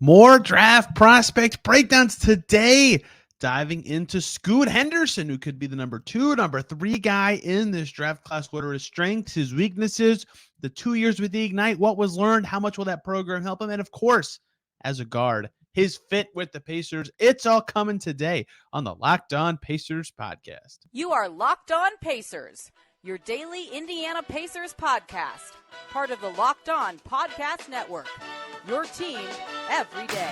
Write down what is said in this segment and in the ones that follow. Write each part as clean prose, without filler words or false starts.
More draft prospect breakdowns today. Diving into Scoot Henderson, who could be the number 2, number 3 guy in this draft class. What are his strengths, his weaknesses, the 2 years with the Ignite, what was learned, how much will that program help him? And of course, as a guard, his fit with the Pacers. It's all coming today on the Locked On Pacers podcast. You are Locked On Pacers, your daily Indiana Pacers podcast, part of the Locked On Podcast Network, your team every day.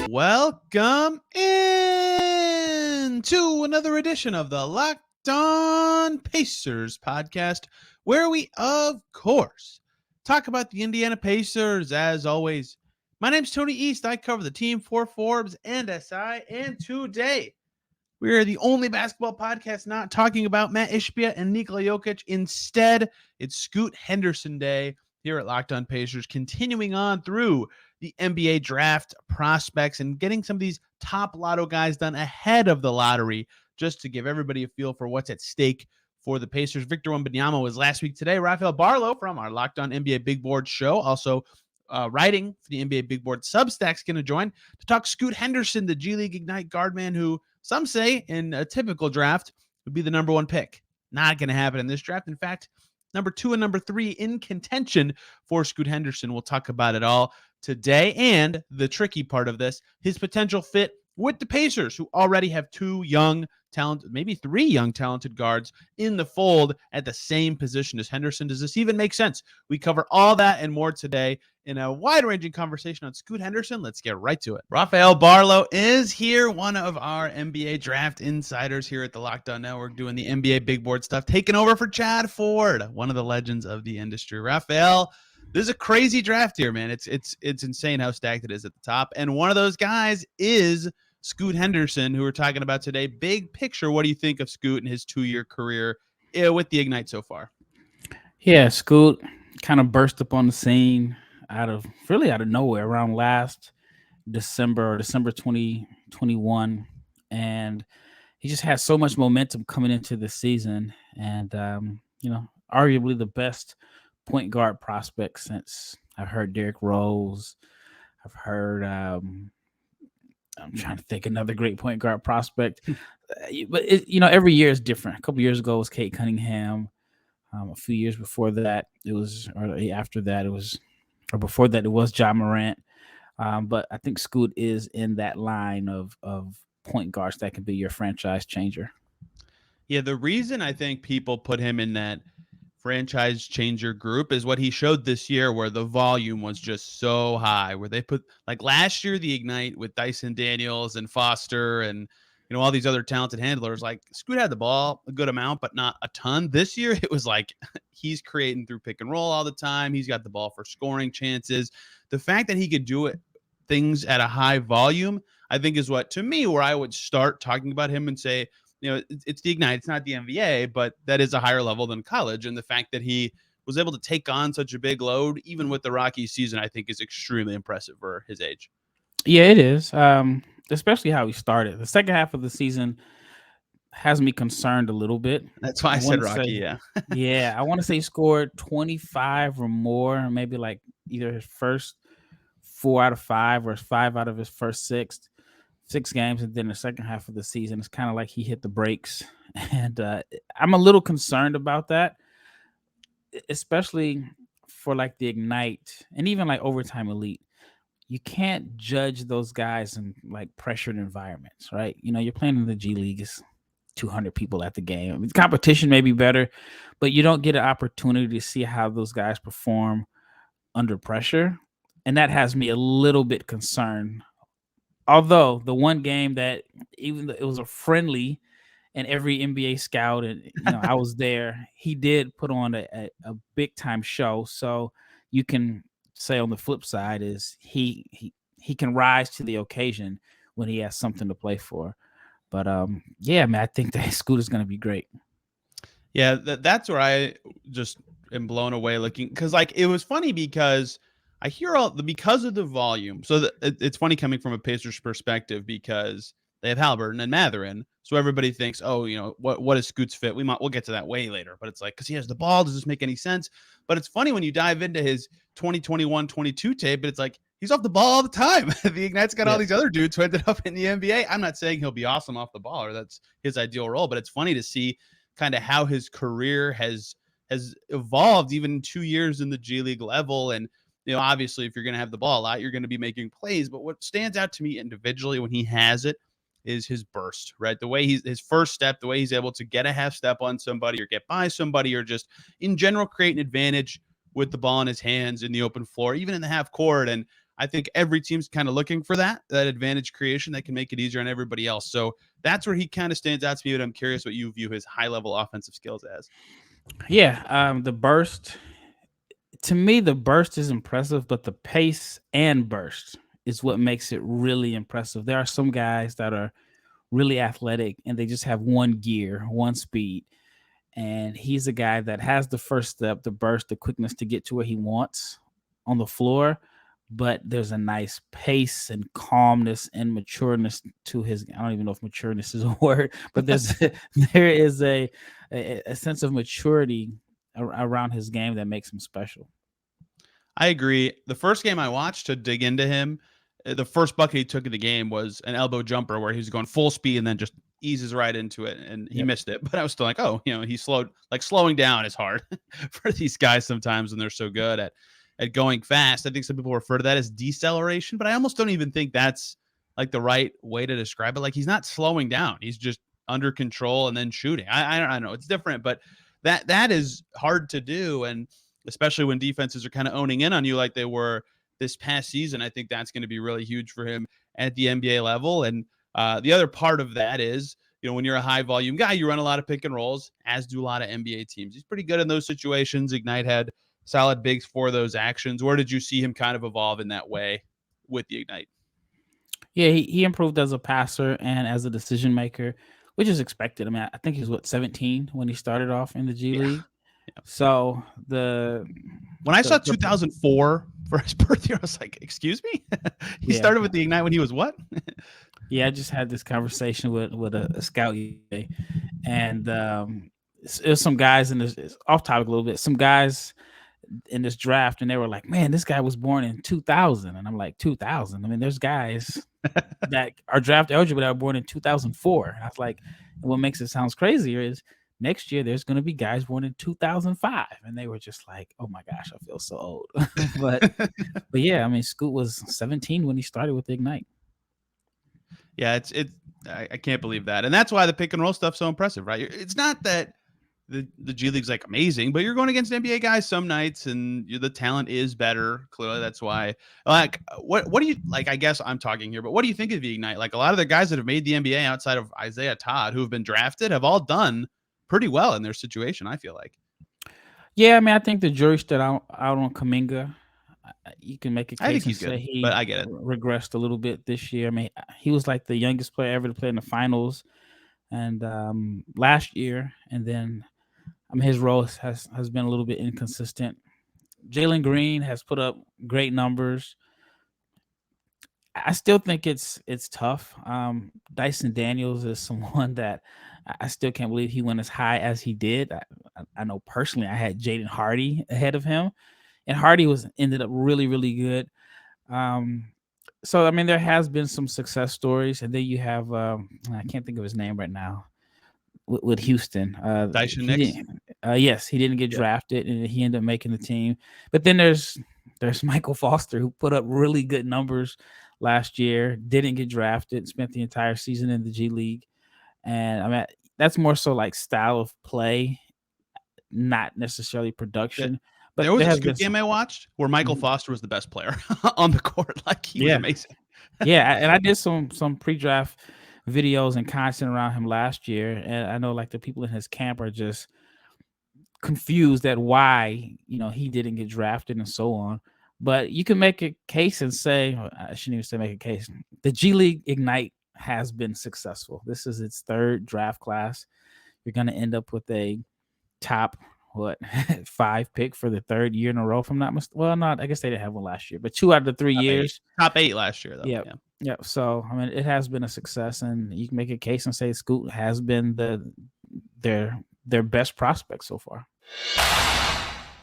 Welcome in to another edition of the Locked On Pacers podcast, where we, of course, talk about the Indiana Pacers. As always, my name's Tony East. I cover the team for Forbes and SI, and today we are the only basketball podcast not talking about Matt Ishbia and Nikola Jokic. Instead, it's Scoot Henderson Day here at Locked On Pacers, continuing on through the NBA draft prospects and getting some of these top lotto guys done ahead of the lottery, just to give everybody a feel for what's at stake for the Pacers. Victor Wembanyama was last week today. Rafael Barlowe from our Locked On NBA Big Board show, also writing for the NBA Big Board Substack's going to join to talk Scoot Henderson, the G League Ignite guard man who some say in a typical draft would be the number 1 pick. Not going to happen in this draft. In fact, number 2 and number 3 in contention for Scoot Henderson. We'll talk about it all today. And the tricky part of this, his potential fit with the Pacers, who already have 2 young, talented, maybe 3 young, talented guards in the fold at the same position as Henderson. Does this even make sense? We cover all that and more today in a wide-ranging conversation on Scoot Henderson. Let's get right to it. Rafael Barlowe is here, one of our NBA draft insiders here at the Locked On Network, doing the NBA Big Board stuff, taking over for Chad Ford, one of the legends of the industry. Rafael, this is a crazy draft here, man. It's insane how stacked it is at the top. And one of those guys is Scoot Henderson, who we're talking about today. Big picture, what do you think of Scoot and his 2-year career with the Ignite so far? Yeah, Scoot kind of burst up on the scene out of nowhere around last December 2021. And he just had so much momentum coming into the season. And, arguably the best point guard prospect since I've heard Derrick Rose. I've heard, I'm trying to think another great point guard prospect. But, every year is different. A couple years ago it was Kate Cunningham. A few years before that, it was John Morant. But I think Scoot is in that line of point guards that can be your franchise changer. Yeah, the reason I think people put him in that franchise changer group is what he showed this year, where the volume was just so high, where they put, like last year, the Ignite with Dyson Daniels and Foster and all these other talented handlers, like Scoot had the ball a good amount, but not a ton. This year, it was like he's creating through pick and roll all the time. He's got the ball for scoring chances. The fact that he could do things at a high volume, I think is what, to me, where I would start talking about him and say, it's the Ignite, it's not the NBA, but that is a higher level than college. And the fact that he was able to take on such a big load, even with the Rockies season, I think is extremely impressive for his age. Yeah, it is. Especially how he started. The second half of the season has me concerned a little bit. That's why I said Rocky, yeah. I want to say he scored 25 or more, maybe like either his first 4 out of 5 or 5 out of his first 6 games. And then the second half of the season, it's kind of like he hit the brakes. And I'm a little concerned about that, especially for like the Ignite and even like Overtime Elite. You can't judge those guys in like pressured environments, right? You're playing in the G League, it's 200 people at the game. I mean, the competition may be better, but you don't get an opportunity to see how those guys perform under pressure. And that has me a little bit concerned. Although the one game that, even though it was a friendly and every NBA scout, and I was there, he did put on a big time show. So you can say on the flip side is he can rise to the occasion when he has something to play for. But yeah, man, I think that Scoot is going to be great. Yeah, that's where I just am blown away looking, because like it was funny because I hear because of the volume. So it's funny coming from a Pacers perspective, because they have Haliburton and Mathurin. So everybody thinks, oh, what is Scoot's fit? We'll get to that way later. But it's like, because he has the ball, does this make any sense? But it's funny when you dive into his 2021-22 tape, but it's like he's off the ball all the time. The Ignite's got all these other dudes who ended up in the NBA. I'm not saying he'll be awesome off the ball or that's his ideal role, but it's funny to see kind of how his career has evolved even 2 years in the G League level. And obviously, if you're going to have the ball a lot, you're going to be making plays. But what stands out to me individually when he has it is his burst, right? The way his first step, the way he's able to get a half step on somebody or get by somebody or just in general create an advantage with the ball in his hands in the open floor, even in the half court. And I think every team's kind of looking for that advantage creation that can make it easier on everybody else. So that's where he kind of stands out to me. But I'm curious what you view his high level offensive skills as. Yeah, the burst. To me, the burst is impressive, but the pace and burst is what makes it really impressive. There are some guys that are really athletic and they just have one gear, one speed. And he's a guy that has the first step, the burst, the quickness to get to where he wants on the floor. But there's a nice pace and calmness and matureness to his. I don't even know if matureness is a word, but there is a sense of maturity around his game that makes him special. I agree. The first game I watched to dig into him, the first bucket he took in the game was an elbow jumper where he was going full speed and then just eases right into it, and he missed it. But I was still like, oh, he slowed. Like slowing down is hard for these guys sometimes when they're so good at going fast. I think some people refer to that as deceleration, but I almost don't even think that's like the right way to describe it. Like he's not slowing down; he's just under control and then shooting. I don't know. It's different, but that is hard to do, and especially when defenses are kind of owning in on you like they were this past season. I think that's going to be really huge for him at the NBA level. And the other part of that is, when you're a high volume guy, you run a lot of pick and rolls, as do a lot of NBA teams. He's pretty good in those situations. Ignite had solid bigs for those actions. Where did you see him kind of evolve in that way with the Ignite? Yeah, he improved as a passer and as a decision maker, which is expected. I mean, I think he was 17 when he started off in the G League. Yeah. So when I saw 2004 for his birthday, I was like, excuse me? He started with the Ignite when he was what? Yeah, I just had this conversation with a scout today, and there's some guys in this, it's off topic a little bit, some guys in this draft, and they were like, man, this guy was born in 2000. And I'm like, 2000? I mean, there's guys that are draft eligible that are born in 2004. And I was like, what makes it sounds crazier is next year there's going to be guys born in 2005. And they were just like, oh my gosh, I feel so old. but yeah, I mean, Scoot was 17 when he started with Ignite. Yeah, I can't believe that. And that's why the pick and roll stuff's so impressive, right? It's not that the G League's like amazing, but you're going against NBA guys some nights and the talent is better. Clearly, that's why. Like, what do you like? I guess I'm talking here, but what do you think of the Ignite? Like, a lot of the guys that have made the NBA outside of Isaiah Todd, who have been drafted, have all done pretty well in their situation, I feel like. Yeah, I mean, I think the jury's still out on Kuminga. You can make a case. I think he's good, but I get it. Regressed a little bit this year. I mean, he was like the youngest player ever to play in the finals, and last year, and then I mean, his role has been a little bit inconsistent. Jalen Green has put up great numbers. I still think it's tough. Dyson Daniels is someone that I still can't believe he went as high as he did. I know personally I had Jaden Hardy ahead of him, and Hardy ended up really, really good. So I mean, there has been some success stories, and then you have I can't think of his name right now with Houston. Dyson Nix. Yes, he didn't get drafted, and he ended up making the team. But then there's Michael Foster, who put up really good numbers last year, didn't get drafted, spent the entire season in the G League. And I mean, that's more so like style of play, not necessarily production. But there was a Scoot game I watched where Michael Foster was the best player on the court. Like, he was amazing. Yeah, and I did some pre-draft videos and content around him last year, and I know like the people in his camp are just confused at why he didn't get drafted and so on. But you can make a case and say, I shouldn't even say make a case. The G League Ignite has been successful. This is its third draft class. You're going to end up with a top 5 pick for the third year in a row. If I'm not mistaken. Well, not. I guess they didn't have one last year, but 2 out of the 3 years. Top 8 last year, though. Yeah. Yeah, so I mean, it has been a success, and you can make a case and say Scoot has been their best prospect so far.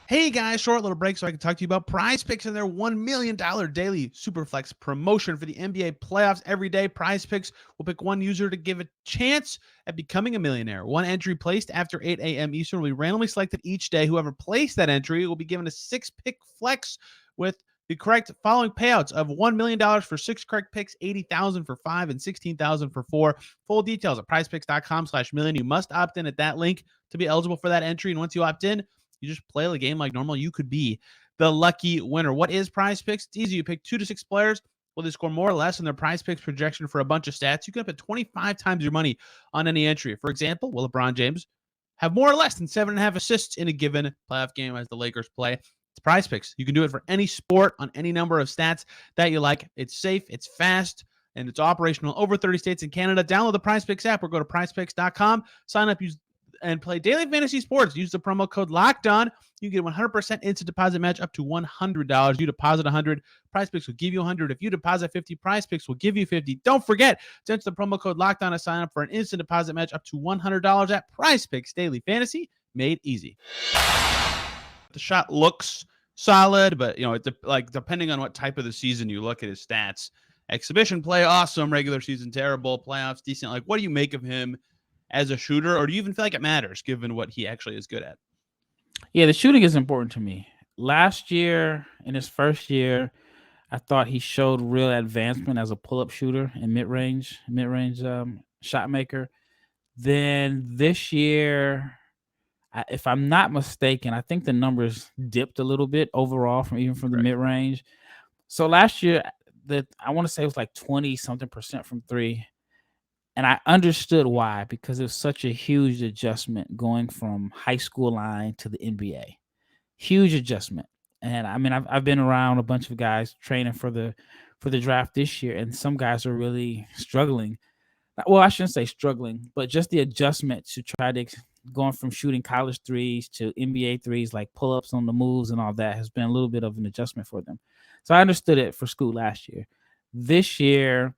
Hey guys, short little break so I can talk to you about PrizePicks and their $1 million daily Superflex promotion for the NBA playoffs. Every day, PrizePicks will pick one user to give a chance at becoming a millionaire. One entry placed after 8 a.m. Eastern will be randomly selected each day. Whoever placed that entry will be given a 6-pick flex with the correct following payouts of $1 million for 6 correct picks, $80,000 for 5, and $16,000 for 4. Full details at prizepicks.com/million. You must opt in at that link to be eligible for that entry. And once you opt in, you just play the game like normal. You could be the lucky winner. What is PrizePicks? It's easy. You pick 2 to 6 players. Will they score more or less in their PrizePicks projection for a bunch of stats? You can put 25 times your money on any entry. For example, will LeBron James have more or less than 7.5 assists in a given playoff game as the Lakers play? It's PrizePicks. You can do it for any sport on any number of stats that you like. It's safe, it's fast, and it's operational over 30 states and Canada. Download the PrizePicks app or go to prizepicks.com. Sign up, use and play daily fantasy sports. Use the promo code LOCKEDON. You get 100% instant deposit match up to $100. You deposit $100, PrizePicks will give you $100. If you deposit $50, PrizePicks will give you $50. Don't forget to enter the promo code LOCKEDON to sign up for an instant deposit match up to $100 at PrizePicks. Daily fantasy made easy. The shot looks solid, but it's like depending on what type of the season you look at his stats. Exhibition play, awesome. Regular season, terrible. Playoffs, decent. Like, what do you make of him as a shooter, or do you even feel like it matters given what he actually is good at? Yeah, the shooting is important to me. Last year, in his first year, I thought he showed real advancement as a pull-up shooter and mid-range shot maker. Then this year, if I'm not mistaken, I think the numbers dipped a little bit overall from the mid-range. So last year, I want to say it was like 20 something percent from 3. And I understood why, because it was such a huge adjustment going from high school line to the NBA. Huge adjustment. And I mean, I've been around a bunch of guys training for the draft this year, and some guys are really struggling. Well, I shouldn't say struggling, but just the adjustment to try to going from shooting college threes to NBA threes, like pull-ups on the moves and all that, has been a little bit of an adjustment for them. So I understood it for Scoot last year. This year,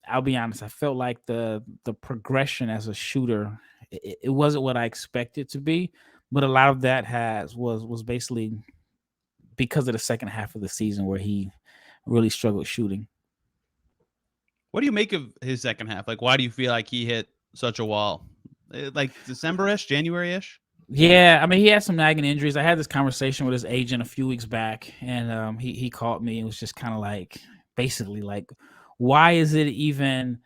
I'll be honest, I felt like the progression as a shooter, it wasn't what I expected to be, but a lot of that was basically because of the second half of the season where he really struggled shooting. What do you make of his second half? Like, why do you feel like he hit such a wall? Like December-ish, January-ish? Yeah, I mean, he had some nagging injuries. I had this conversation with his agent a few weeks back, and he called me and was just kind of like, basically like, why is it even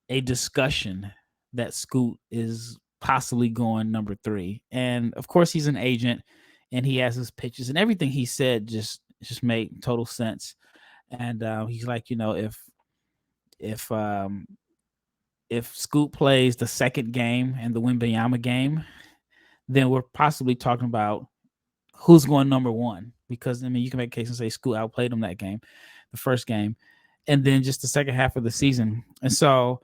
a discussion that Scoot is possibly going number 3? And of course, he's an agent, and he has his pitches, and everything he said just made total sense. And he's like, if Scoot plays the second game and the Wembanyama game, then we're possibly talking about who's going number 1. Because I mean, you can make a case and say Scoot outplayed him that game, the first game, and then just the second half of the season. And so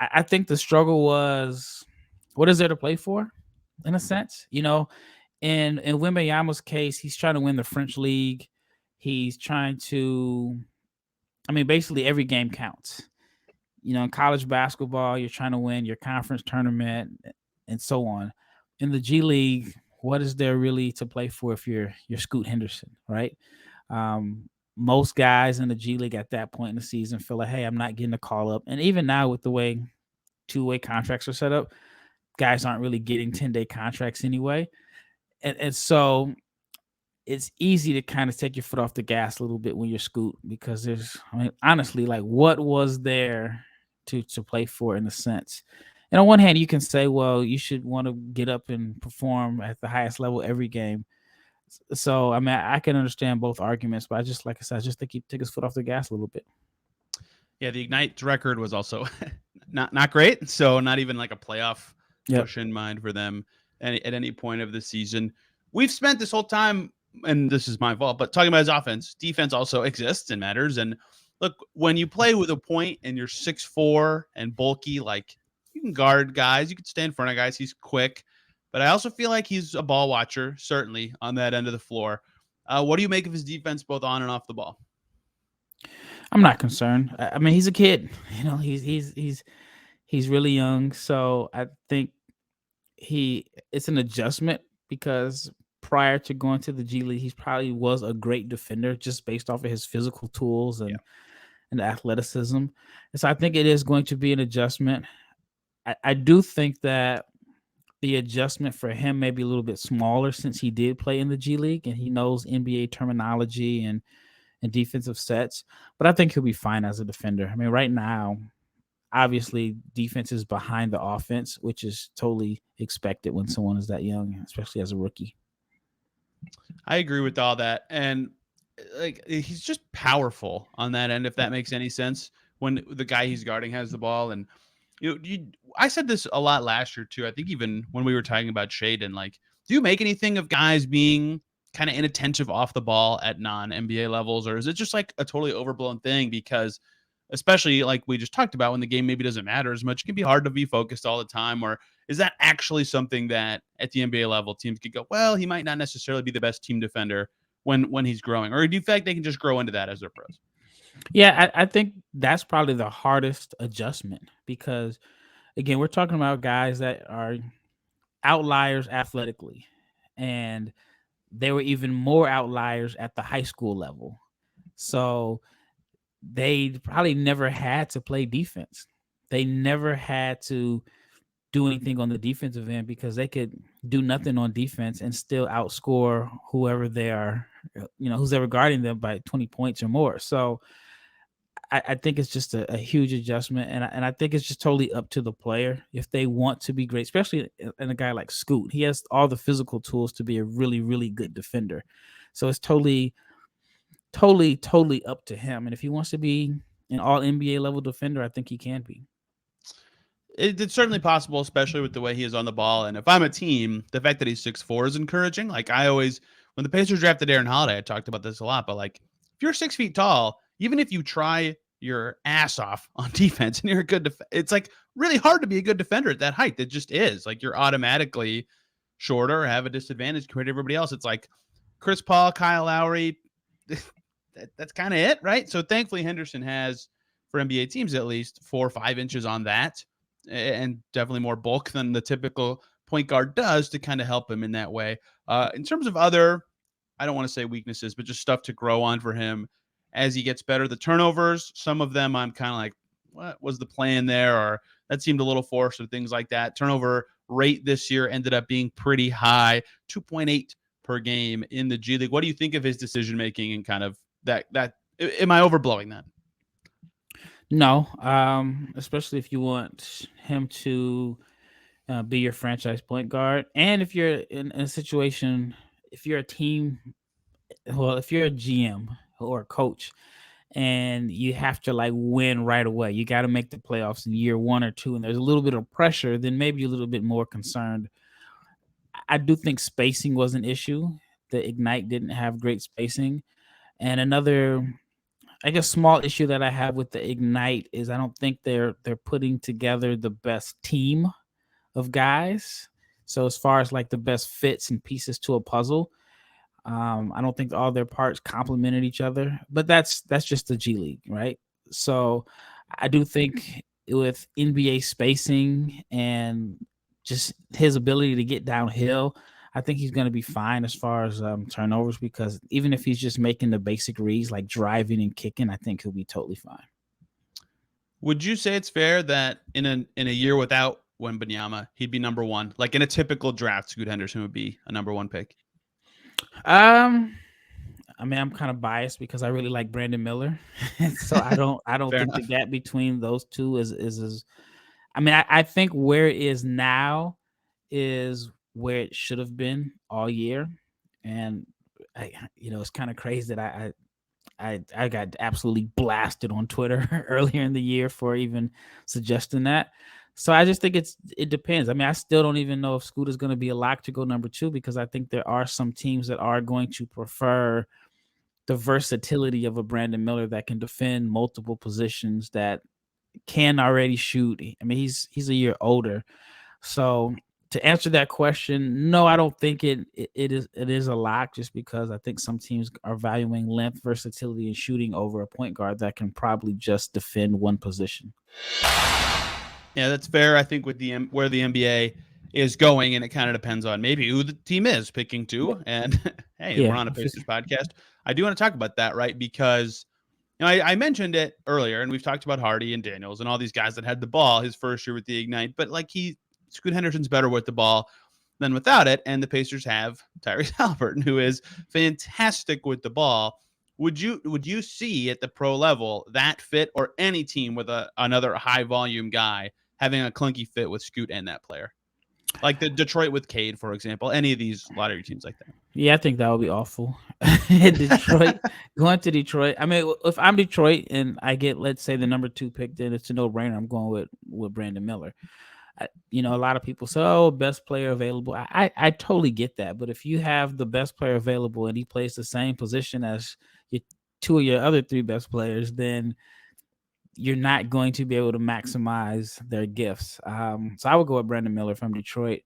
I think the struggle was, what is there to play for, in a sense? In Wembanyama's case, he's trying to win the French league. He's trying to, I mean, basically every game counts. In college basketball, you're trying to win your conference tournament and so on. In the G League, what is there really to play for if you're Scoot Henderson, right? Most guys in the G League at that point in the season feel like, hey, I'm not getting a call up. And even now with the way two-way contracts are set up, guys aren't really getting 10-day contracts anyway. And so it's easy to kind of take your foot off the gas a little bit when you're Scoot, because honestly, like, what was there to play for in a sense? And on one hand, you can say, well, you should want to get up and perform at the highest level every game. So, I mean, I can understand both arguments, but I just think he took his foot off the gas a little bit. Yeah, the Ignite record was also not great. So not even like a playoff push in mind for them at any point of the season. We've spent this whole time, and this is my fault, but talking about his offense. Defense also exists and matters. And look, when you play with a point and you're 6'4" and bulky, like, you can guard guys, you can stay in front of guys. He's quick, but I also feel like he's a ball watcher, certainly on that end of the floor. What do you make of his defense, both on and off the ball? I'm not concerned. I mean, he's a kid. You know, he's really young. So I think it's an adjustment because prior to going to the G League, he probably was a great defender just based off of his physical tools and athleticism. And so I think it is going to be an adjustment. I do think that the adjustment for him may be a little bit smaller since he did play in the G League and he knows NBA terminology and defensive sets. But I think he'll be fine as a defender. I mean, right now, obviously, defense is behind the offense, which is totally expected when someone is that young, especially as a rookie. I agree with all that. And like he's just powerful on that end, if that makes any sense. When the guy he's guarding has the ball, and I said this a lot last year too. I think even when we were talking about Shaden, like, do you make anything of guys being kind of inattentive off the ball at non-NBA levels, or is it just like a totally overblown thing? Because especially like we just talked about, when the game maybe doesn't matter as much, it can be hard to be focused all the time. Or is that actually something that at the NBA level teams could go, well, he might not necessarily be the best team defender when he's growing? Or do you think they can just grow into that as their pros? Yeah, I think that's probably the hardest adjustment because, again, we're talking about guys that are outliers athletically, and they were even more outliers at the high school level. So they probably never had to play defense. They never had to do anything on the defensive end because they could do nothing on defense and still outscore whoever they are, who's ever guarding them by 20 points or more. So I think it's just a huge adjustment, and I think it's just totally up to the player if they want to be great, especially in a guy like Scoot. He has all the physical tools to be a really, really good defender. So it's totally up to him. And if he wants to be an all NBA level defender, I think he can be. It's certainly possible, especially with the way he is on the ball. And if I'm a team, the fact that he's 6'4" is encouraging. Like when the Pacers drafted Aaron Holiday, I talked about this a lot, but like if you're 6 feet tall, even if you try your ass off on defense and you're a good it's like really hard to be a good defender at that height. It just is. Like you're automatically shorter, have a disadvantage compared to everybody else. It's like Chris Paul, Kyle Lowry. That's kind of it, right? So thankfully Henderson has, for NBA teams at least, 4 or 5 inches on that, and definitely more bulk than the typical point guard does to kind of help him in that way. In terms of other, I don't want to say weaknesses, but just stuff to grow on for him as he gets better. The turnovers, some of them I'm kind of like, what was the plan there? Or that seemed a little forced or things like that. Turnover rate this year ended up being pretty high, 2.8 per game in the G League. What do you think of his decision-making and kind of that am I overblowing that? No, especially if you want him to be your franchise point guard. And if you're in a situation, if you're a team, well, if you're a GM or a coach and you have to like win right away, you got to make the playoffs in year 1 or 2, and there's a little bit of pressure, then maybe a little bit more concerned. I do think spacing was an issue. The Ignite didn't have great spacing. And another, I guess, small issue that I have with the Ignite is I don't think they're putting together the best team of guys. So as far as like the best fits and pieces to a puzzle, I don't think all their parts complemented each other. But that's just the G League, right? So I do think with NBA spacing and just his ability to get downhill, I think he's going to be fine as far as turnovers, because even if he's just making the basic reads like driving and kicking, I think he'll be totally fine. Would you say it's fair that in a year without Wembanyama, he'd be number 1? Like in a typical draft, Scoot Henderson would be a number 1 pick. I mean, I'm kind of biased because I really like Brandon Miller, so I don't think enough. the gap between those two is. I mean, I think where it is now is where it should have been all year, and it's kind of crazy that I got absolutely blasted on Twitter earlier in the year for even suggesting that. So I just think it depends. I mean, I still don't even know if Scoot is going to be a lock to go number 2, because I think there are some teams that are going to prefer the versatility of a Brandon Miller that can defend multiple positions, that can already shoot. I mean, he's a year older. So to answer that question, no, I don't think it is a lock, just because I think some teams are valuing length, versatility, and shooting over a point guard that can probably just defend one position. Yeah, that's fair. I think with where the NBA is going, and it kind of depends on maybe who the team is picking to. And hey, we're on a Pacers podcast. I do want to talk about that, right? Because I mentioned it earlier, and we've talked about Hardy and Daniels and all these guys that had the ball his first year with the Ignite, but like Scoot Henderson's better with the ball than without it, and the Pacers have Tyrese Haliburton, who is fantastic with the ball. Would you see at the pro level that fit, or any team with another high volume guy having a clunky fit with Scoot and that player? Like the Detroit with Cade, for example, any of these lottery teams like that. Yeah, I think that would be awful. Detroit, going to Detroit. I mean, if I'm Detroit and I get, let's say, the number 2 pick, then it's a no-brainer. I'm going with Brandon Miller. A lot of people say, "Oh, best player available." I totally get that, but if you have the best player available and he plays the same position as 2 of your other 3 best players, then you're not going to be able to maximize their gifts. So I would go with Brandon Miller from Detroit.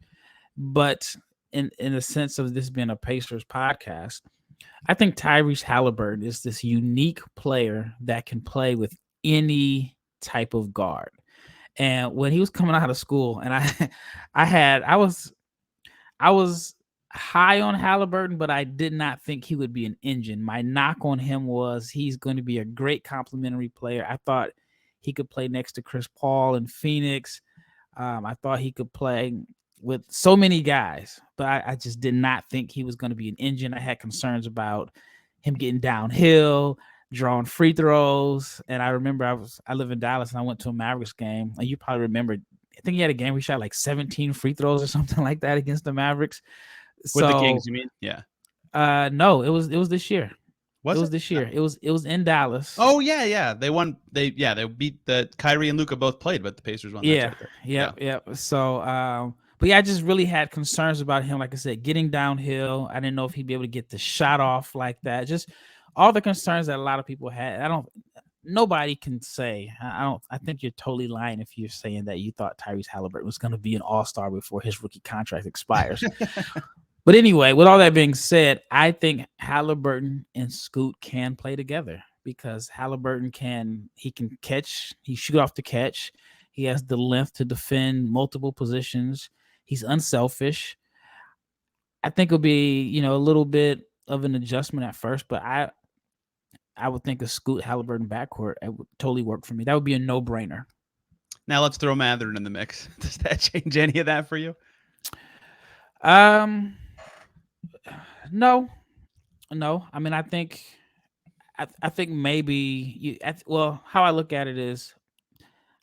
But in the sense of this being a Pacers podcast, I think Tyrese Haliburton is this unique player that can play with any type of guard. And when he was coming out of school, and I was high on Haliburton, but I did not think he would be an engine. My knock on him was he's going to be a great complementary player. I thought he could play next to Chris Paul in Phoenix. I thought he could play with so many guys, but I just did not think he was going to be an engine. I had concerns about him getting downhill, drawing free throws. And I remember I live in Dallas, and I went to a Mavericks game, and you probably remember, I think he had a game where he shot like 17 free throws or something like that against the Mavericks. With the Kings, you mean? Yeah. No, it was this year. It was this year. It was in Dallas. Oh yeah. They won. They beat the Kyrie and Luka both played, but the Pacers won. Yeah. So but yeah, I just really had concerns about him. Like I said, getting downhill. I didn't know if he'd be able to get the shot off like that. Just all the concerns that a lot of people had. Nobody can say. I think you're totally lying if you're saying that you thought Tyrese Haliburton was going to be an all-star before his rookie contract expires. But anyway, with all that being said, I think Haliburton and Scoot can play together, because Haliburton can catch, he shoot off the catch. He has the length to defend multiple positions. He's unselfish. I think it'll be, a little bit of an adjustment at first, but I would think a Scoot Haliburton backcourt, it would totally work for me. That would be a no-brainer. Now let's throw Mathurin in the mix. Does that change any of that for you? No. I mean, I think maybe how I look at it is,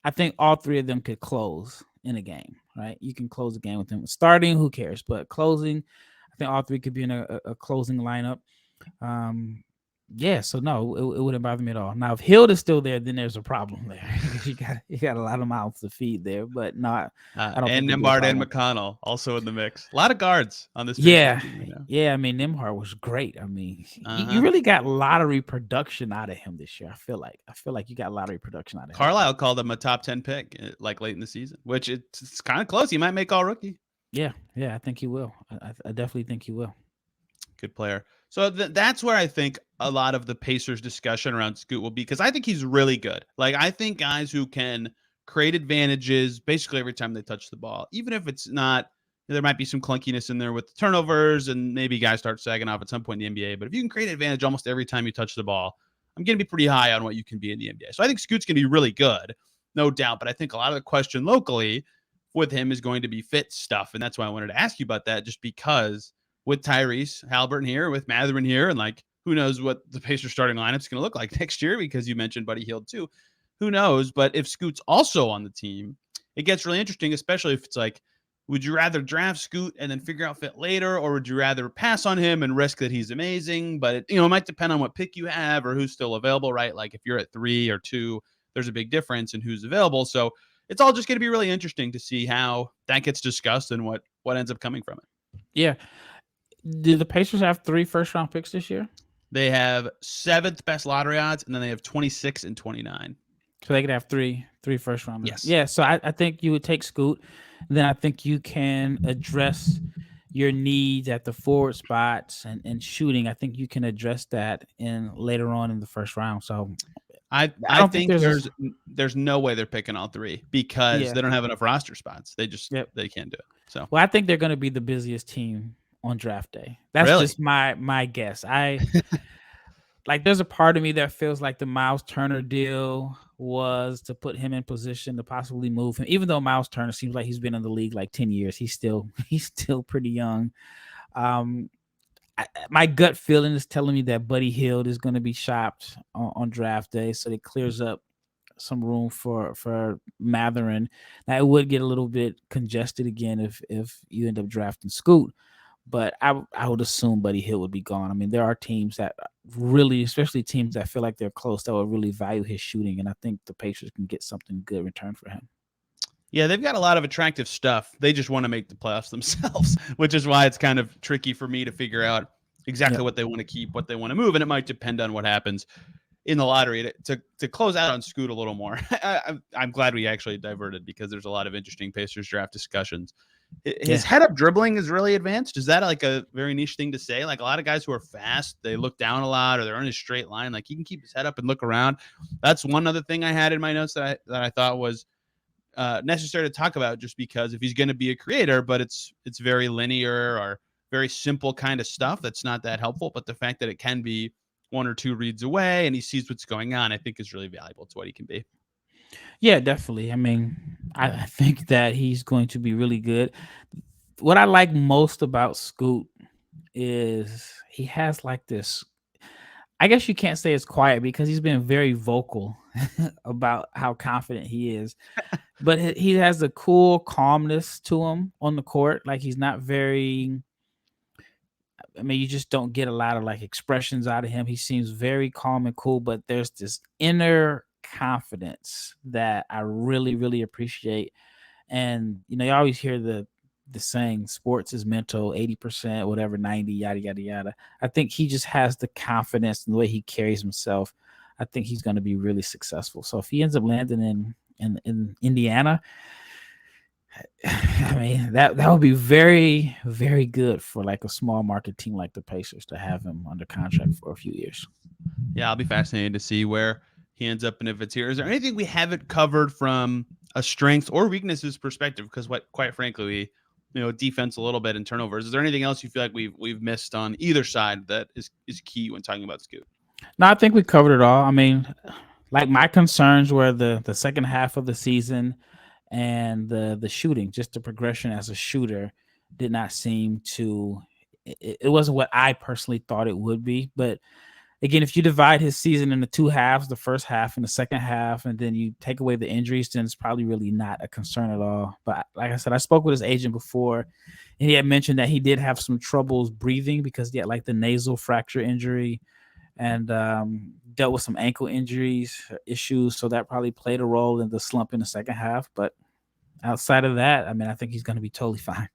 I think all 3 of them could close in a game, right? You can close a game with them. Starting, who cares? But closing, I think all 3 could be in a closing lineup. Yeah, so no, it wouldn't bother me at all. Now, if Hield is still there, then there's a problem there. you got a lot of mouths to feed there, but not. I don't. And Nembhard and McConnell also in the mix. A lot of guards on this. Yeah. I mean, Nembhard was great. I mean, you really got lottery production out of him this year. I feel like you got lottery production out of him. Carlisle called him a top 10 pick, like late in the season, which it's kind of close. He might make all rookie. Yeah, I think he will. I definitely think he will. Good player. So that's where I think a lot of the Pacers discussion around Scoot will be, because I think he's really good. Like, I think guys who can create advantages basically every time they touch the ball, even if it's not, there might be some clunkiness in there with the turnovers and maybe guys start sagging off at some point in the NBA. But if you can create advantage almost every time you touch the ball, I'm going to be pretty high on what you can be in the NBA. So I think Scoot's going to be really good, no doubt. But I think a lot of the question locally with him is going to be fit stuff. And that's why I wanted to ask you about that, just because with Tyrese Haliburton here, with Mathurin here, and like, who knows what the Pacers starting lineup is going to look like next year, because you mentioned Buddy Hield too. Who knows? But if Scoot's also on the team, it gets really interesting, especially if it's like, would you rather draft Scoot and then figure out fit later, or would you rather pass on him and risk that he's amazing? But it might depend on what pick you have or who's still available, right? Like if you're at 3 or 2, there's a big difference in who's available. So it's all just going to be really interesting to see how that gets discussed and what ends up coming from it. Yeah. Do the Pacers have 3 first-round picks this year? They have 7th best lottery odds, and then they have 26 and 29. So they could have three first rounders. Yes. Yeah. So I think you would take Scoot. Then I think you can address your needs at the forward spots and shooting. I think you can address that in later on in the first round. So I don't think think there's there's no way they're picking all three because yeah. they don't have enough roster spots. They Yep. can't do it. So Well, I think they're going to be the busiest team on draft day. That's Really? just my guess. Like there's a part of me that feels like the Miles Turner deal was to put him in position to possibly move him. Even though Miles Turner seems like he's been in the league like 10 years, he's still pretty young. My gut feeling is telling me that Buddy Hield is going to be shopped on draft day, so it clears up some room for Matherin. Now it would get a little bit congested again if you end up drafting Scoot, but I would assume Buddy Hield would be gone. I mean, there are teams that really, especially teams that feel like they're close, that will really value his shooting, and I think the Pacers can get something good in return for him. Yeah, they've got a lot of attractive stuff. They just want to make the playoffs themselves, which is why it's kind of tricky for me to figure out exactly what they want to keep, what they want to move, and it might depend on what happens in the lottery. To close out on Scoot a little more, I'm glad we actually diverted because there's a lot of interesting Pacers draft discussions. His head-up dribbling is really advanced. Is that like a very niche thing to say? Like a lot of guys who are fast, they look down a lot or they're in a straight line. Like he can keep his head up and look around. That's one other thing I had in my notes that I thought was necessary to talk about, just because if he's going to be a creator, but it's very linear or very simple kind of stuff, that's not that helpful. But the fact that it can be one or two reads away and he sees what's going on, I think is really valuable to what he can be. Yeah, definitely. I mean, I think that he's going to be really good. What I like most about Scoot is he has like this, I guess you can't say it's quiet because he's been very vocal about how confident he is. But he has a cool calmness to him on the court. Like he's not very, I mean, you just don't get a lot of like expressions out of him. He seems very calm and cool, but there's this inner confidence that I really, really appreciate. And you know, you always hear the saying sports is mental, 80%, whatever, 90, yada, yada, yada. I think he just has the confidence in the way he carries himself. I think he's going to be really successful. So if he ends up landing in Indiana, I mean, that would be very, very good for like a small market team like the Pacers to have him under contract for a few years. Yeah, I'll be fascinated to see where he ends up and if it's here. Is there anything we haven't covered from a strengths or weaknesses perspective? Because quite frankly, we defense a little bit and turnovers. Is there anything else you feel like we've missed on either side that is key when talking about Scoot? No, I think we covered it all. I mean, like my concerns were the second half of the season and the shooting, just the progression as a shooter did not seem to, it wasn't what I personally thought it would be. But again, if you divide his season into two halves, the first half and the second half, and then you take away the injuries, then it's probably really not a concern at all. But like I said, I spoke with his agent before, and he had mentioned that he did have some troubles breathing because he had like the nasal fracture injury and dealt with some ankle issues. So that probably played a role in the slump in the second half. But outside of that, I mean, I think he's going to be totally fine.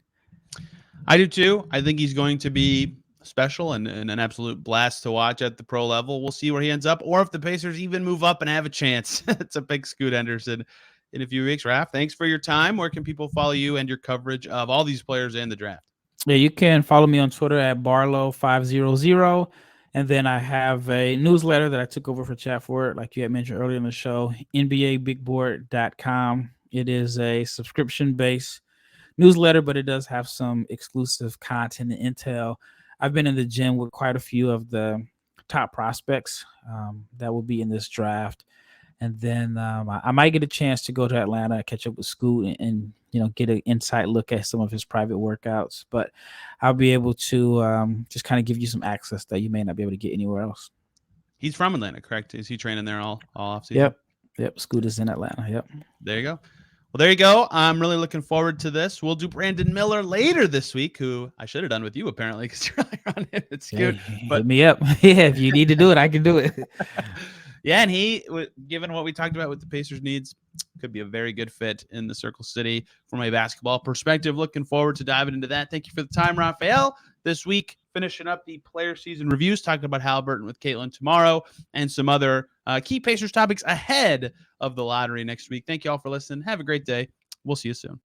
I do too. I think he's going to be special and an absolute blast to watch at the pro level. We'll see where he ends up, or if the Pacers even move up and have a chance to pick Scoot Henderson in a few weeks. Raph, thanks for your time. Where can people follow you and your coverage of all these players in the draft? Yeah, you can follow me on Twitter at Barlowe500. And then I have a newsletter that I took over for Chat Forward, like you had mentioned earlier in the show, NBABigBoard.com. It is a subscription-based newsletter, but it does have some exclusive content and intel. I've been in the gym with quite a few of the top prospects that will be in this draft. And then I might get a chance to go to Atlanta, catch up with Scoot, and get an inside look at some of his private workouts. But I'll be able to just kind of give you some access that you may not be able to get anywhere else. He's from Atlanta, correct? Is he training there all offseason? Yep. Scoot is in Atlanta. Yep. There you go. Well, there you go. I'm really looking forward to this. We'll do Brandon Miller later this week, who I should have done with you, apparently, because you're on it. It's cute. But hit me up. Yeah, if you need to do it, I can do it. Yeah, and he, given what we talked about with the Pacers' needs, could be a very good fit in the Circle City from a basketball perspective. Looking forward to diving into that. Thank you for the time, Rafael. This week, finishing up the player season reviews, talking about Haliburton with Caitlin tomorrow, and some other key Pacers topics ahead of the lottery next week. Thank you all for listening. Have a great day. We'll see you soon.